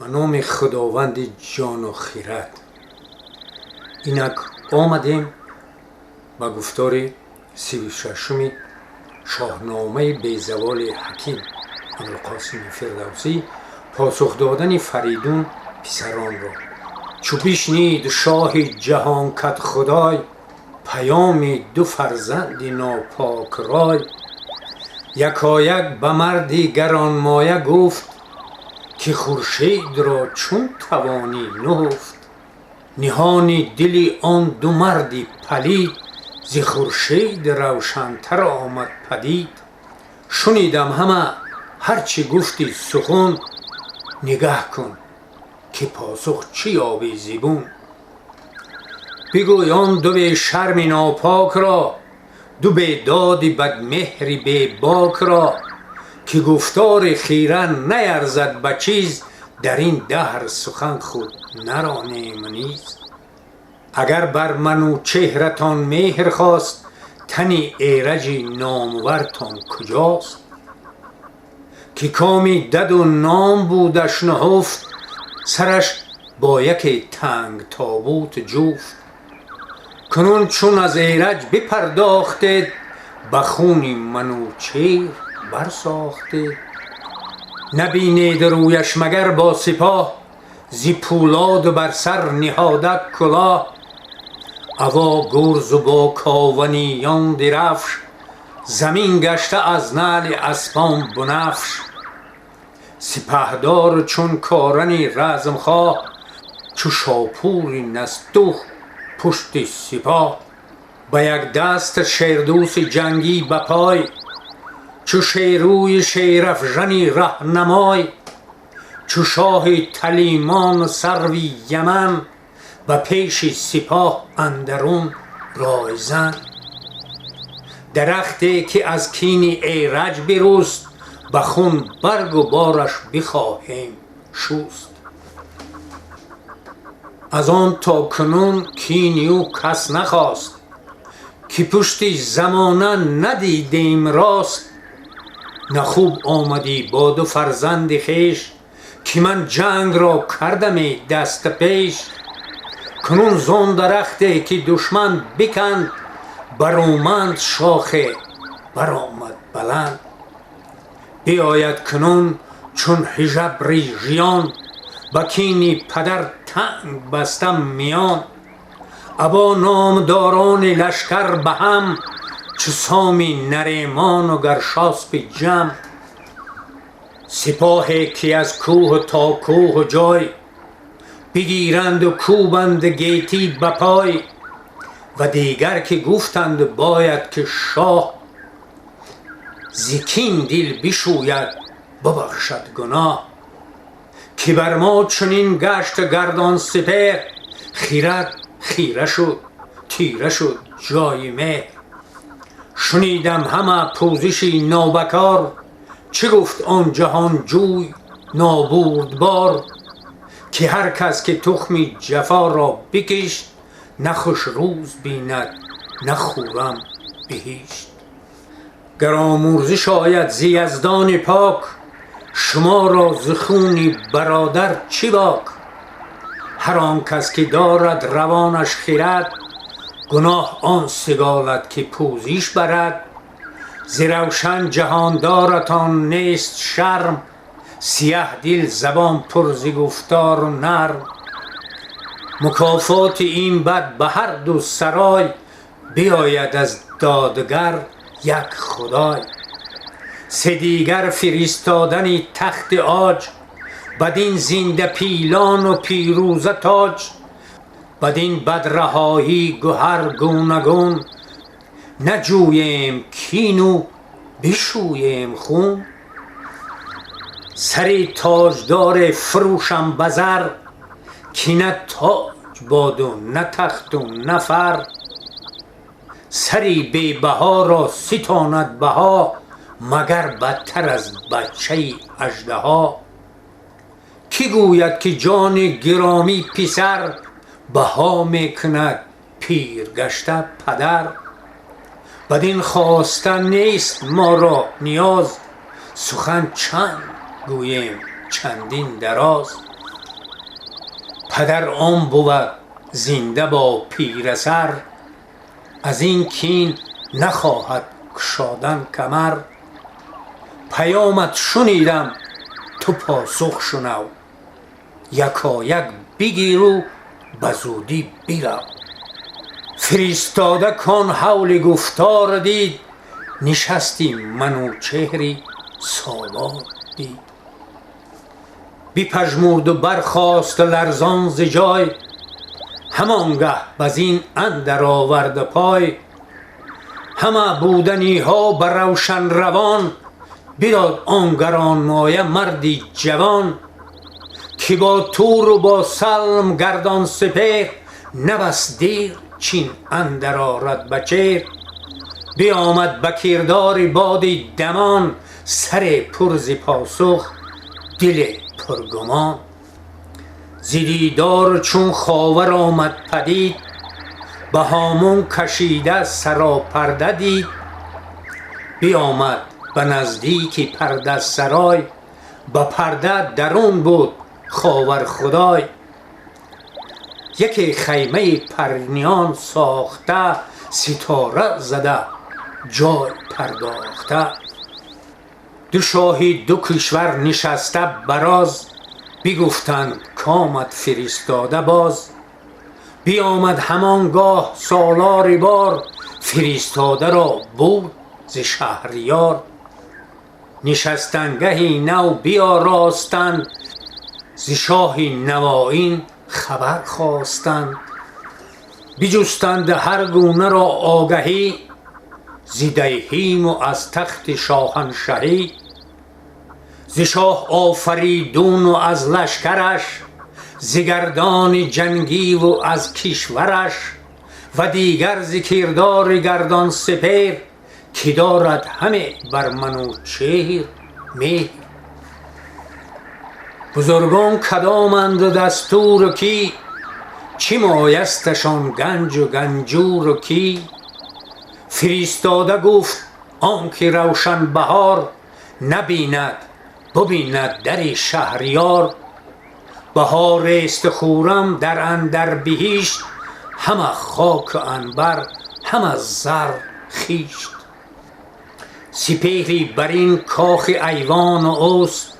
به نام خداوند جان و خیرت. اینک آمدیم به گفتار 36 شاهنامه بیزوال حکیم ابوالقاسم فردوسی، پاسخ دادن فریدون پسران را. چو بشنید شاه جهان کد خدای، پیام دو فرزند ناپاک رای. یکایک به مردی گرانمایه گفت، که خورشید را چون توانی نهفت. نهان دل آن دو مردی پلید، ز خورشید روشنتر آمد پدید. شنیدم همه هرچه گفتی سخن، نگه کن که پاسخ چی یابی زبون. بگوی آن دو بی شرم ناپاک را، دو بی داد بدمهر بی باک را. که گفتار خیرن نیرزد به چیز، در این دهر سخن خود نرانیم نیز. اگر بر منوچهرتان مهر خواست، تن ایرج نامورتان کجاست؟ که کامی دد و نام بودش نهفت، سرش با یک تنگ تابوت جفت. کنون چون از ایرج بپرداختید، به خون منوچهر برساختید. نبینید رویش مگر با سپاه، ز پولاد و بر سر نهاده کلاه. اوا گرز و با کاونیان درفش، زمین گشته از نعل اسپان بنفش. سپهدار چون کارنی رزمخواه، چو شاپوری نستوه پشت سپاه. به یک دست شیردوس جنگی به پای، چو شیروی شیرافژنی رهنمای. چو شاه تلیمان سروی یمن، و پیش سپاه اندرون رایزن. درختی که از کین ایرج بروست، به خون برگ و بارش بخواهیم شست. از آن تا کنون کین او کس نخواست، که پشت زمانه ندیدیم راست. نه خوب آمدی با دو فرزند خویش، که من جنگ را کردم دست پیش. کنون زان درختی که دشمن بکند، برومند شاخ برآمد بلند. بیاید کنون چون هژبر ژیان، به کین پدر تنگ بستم میان. ابا نامداران لشکر به هم، چو سام نریمان و گرشاسپ جم. سپاهی که از کوه تا کوه جای، بگیرند و کوبند گیتی به پای. و دیگر که گفتند باید که شاه، ز کین دل بشوید ببخشد گناه. که بر ما چنین گشت گردان سپهر، خیرت خیره شد تیره شد جای مهر. شنیدم همه پوزشی نابکار، چه گفت آن جهانجوی نابوردبار. که هر کس که تخم جفا را بکشت، نه خوش روز بیند نه خرم بهشت. گر آمرزش آید ز یزدان پاک، شما را ز خون برادر چه باک؟ هر آن کس که دارد روانش خرد، گناه آن سگالد که پوزش برد. ز روشن جهاندارتان نیست شرم، سیه دل زبان پر ز گفتار و نرم. مکافات این بد به هر دو سرای، بیاید از دادگر یک خدای. سه دیگر فرستادن تخت عاج، بدین زنده پیلان و پیروزه تاج. بدین بد رهایی گهر گوناگون، نجوییم کین و بشوییم خون. سری تاجدار فروشم به زر، که نه تاج باد و نه تخت و نه فر. سری بی بها را ستاند بها، مگر بدتر از بچه اژدها. کی گوید که جان گرامی پسر، بها میکند پیر گشته پدر. بدین خواستن نیست ما را نیاز، سخن چند گوییم چندین دراز. پدر آن بود زنده با پیرسر، از این کین نخواهد گشادن کمر. پیامت شنیدم تو پاسخ شنو، یکایک بگیر و بزودی برو. فرستاده کان حول گفتار دید، نشستی منوچهری سالار دید. بپژمرد و برخاست لرزان ز جای، همانگه بزین اندر آورد پای. همه بودنی ها بر روشن روان، بداد آن گرانمایه مردی جوان. که با تور و با سلم گردان سپهر، نه بس دیر چین اندر آرد به چهر. بیامد به کردار بادی دمان، سر پر ز پاسخ دل پرگمان. ز دیدار چون خاور آمد پدید، به هامون کشیده سراپرده دید. بیامد به نزدیک پرده سرای، به پرده درون بود خاور خدای. یکی خیمه پرنیان ساخته، ستاره زده جای پرداخته. دو شاهی دو کشور نشسته براز، بگفتند کامد فرستاده باز. بیامد همانگاه سالار بار، فرستاده را بود ز شهریار. نشستنگهی نو بیاراستند، ز شاه نوایین خبر خواستند. بجستند هر گونه را آگهی، ز دیهیم و از تخت شاهنشهی. ز شاه آفریدون و از لشکرش، ز گردان جنگی و از کشورش. و دیگر ز کردار گردان سپهر، که دارد همه بر منوچهر مهر. بزرگان کدامند و دستور کی، چه مایستشان گنج و گنجور و کی. فرستاده گفت آنکه روشن بهار، نبیند ببیند در شهریار. بهار است خورم در اندر بهشت، همه خاک و عنبر همه زر خیشت. سپهری برین کاخ ایوان اوست،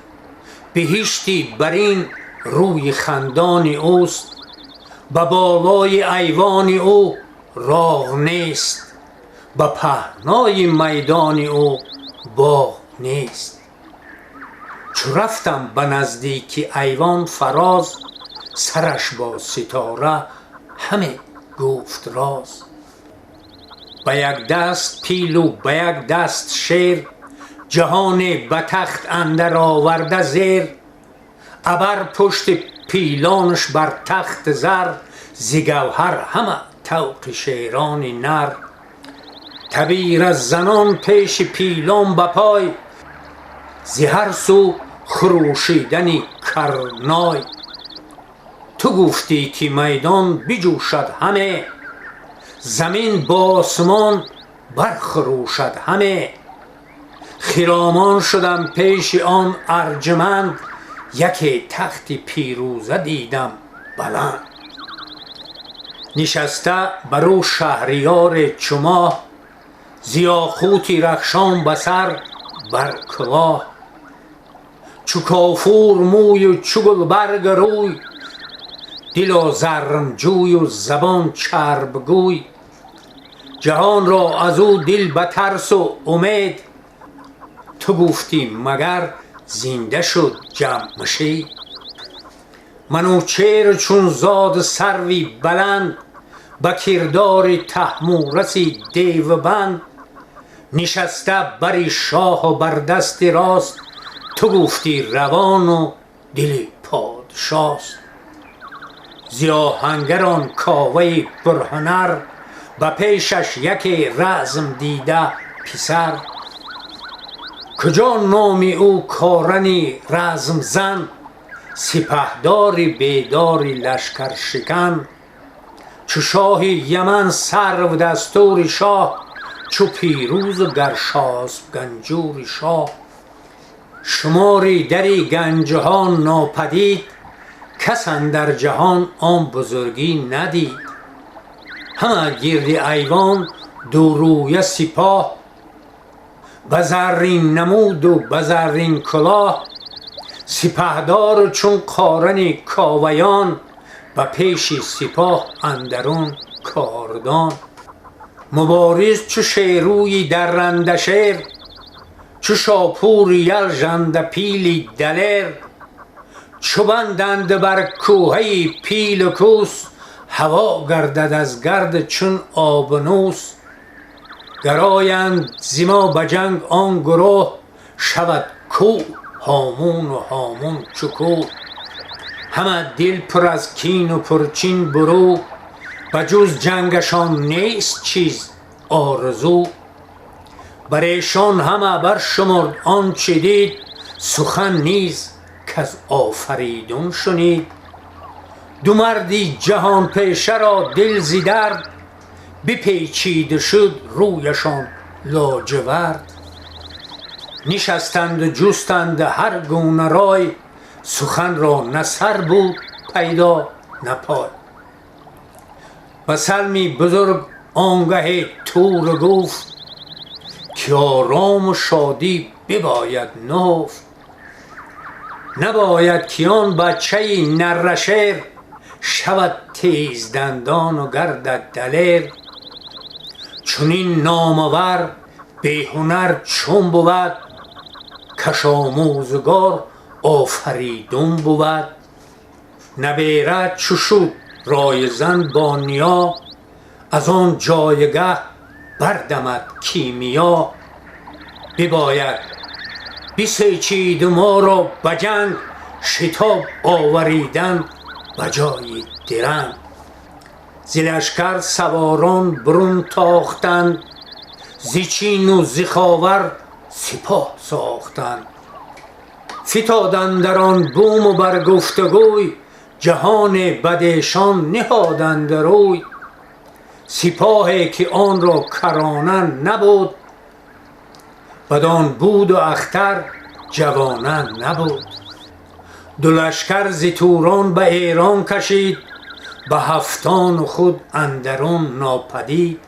بهشتی برین روی خندان اوست. به بالای ایوان او راه نیست، به پهنای میدان او باغ نیست. چو رفتم به نزدیک ایوان فراز، سرش با ستاره همه گفت راز. به یک دست پیل و به یک دست شیر، جهان به تخت اندر آورده زیر. ابر پشت پیلانش بر تخت زر، ز گوهر همه طوق شیران نر. تبیر از زنان پیش پیلان به پای، ز هر سو خروشیدنی کرنای. تو گفتی که میدان بجوشد همه، زمین با آسمان برخروشد همه. خرامان شدم پیش آن ارجمند، یکی تخت پیروزه دیدم بلند. نشسته بر او شهریار چو ماه، ز یاقوتی رخشان به سر بر کلاه. چو کافور موی و چو گلبرگ روی، دل زرم جوی و زبان چرب گوی. جهان را از او دل به ترس و امید، تو گفتی مگر زنده شد جمشید. منوچهر چون زاد سروی بلند، به کردار طهمورثی دیو بند. نشسته بر شاه و بر دست راست، تو گفتی روان و دل پادشاست. ز آهنگران کاوه پرهنر، به پیشش یکی رزم دیده پسر. کجا نام او کارنی رزم زن، سپهداری بیداری لشکر شکن. چو شاه یمن سرو دستور شاه، چو پیروز و گرشاسپ گنجور شاه. شماری دری گنجها ناپدید، کس اندر جهان آن بزرگی ندید. همه گرد ایوان دو رویه سپاه، به زرین نمود و به زرین کلاه. سپهدار چون قارن کاویان، به پیش سپاه اندرون کاردان. مبارز چو شیروی درنده شیر، چو شاپور یل ژنده پیلی دلیر. چو بندند بر کوهه پیل و کوس، هوا گردد از گرد چون آبنوس. گرایند ز ما به جنگ آن گروه، شود کوه هامون و هامون چو کوه. همه دل پر از کین و پرچین برو، به جز جنگشان نیست چیز آرزو. بر ایشان همه برشمرد آنچه دید، سخن نیز کز آفریدون شنید. دو مردی جهان پیشه را دل ز درد، بپیچید و شد رویشان لاجورد. نشستند و جستند هر گونه رای، سخن را نه سر بود پیدا نه پای. و سلمی بزرگ آنگه تور گفت، که آرام و شادی بباید نهفت. نباید که آن بچه نره شیر، شود تیز دندان و گردد دلیر. چنین نامور بی هنر چون بود، کش آموزگار آفریدون بود. نبیرد چو شد رای زن با نیا، از آن جایگه بردمد کیمیا. بباید بسیچید ما را به جنگ، شتاب آوریدن به جای درنگ. ز لشکر سواران برون تاختند، ز چین و ز خاور سپاه ساختند. فتادند در آن بوم و بر گفتگوی، جهان بد ایشان نهادند روی. سپاهی که آن را کرانن نبود، بدان بود و اختر جوانن نبود. دو لشکر ز توران به ایران کشید، به هفتان و خود اندرون ناپدید.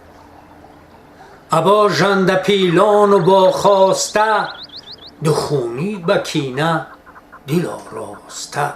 ابا ژنده پیلان و با خواسته، دو خونی به کینه دل آراسته.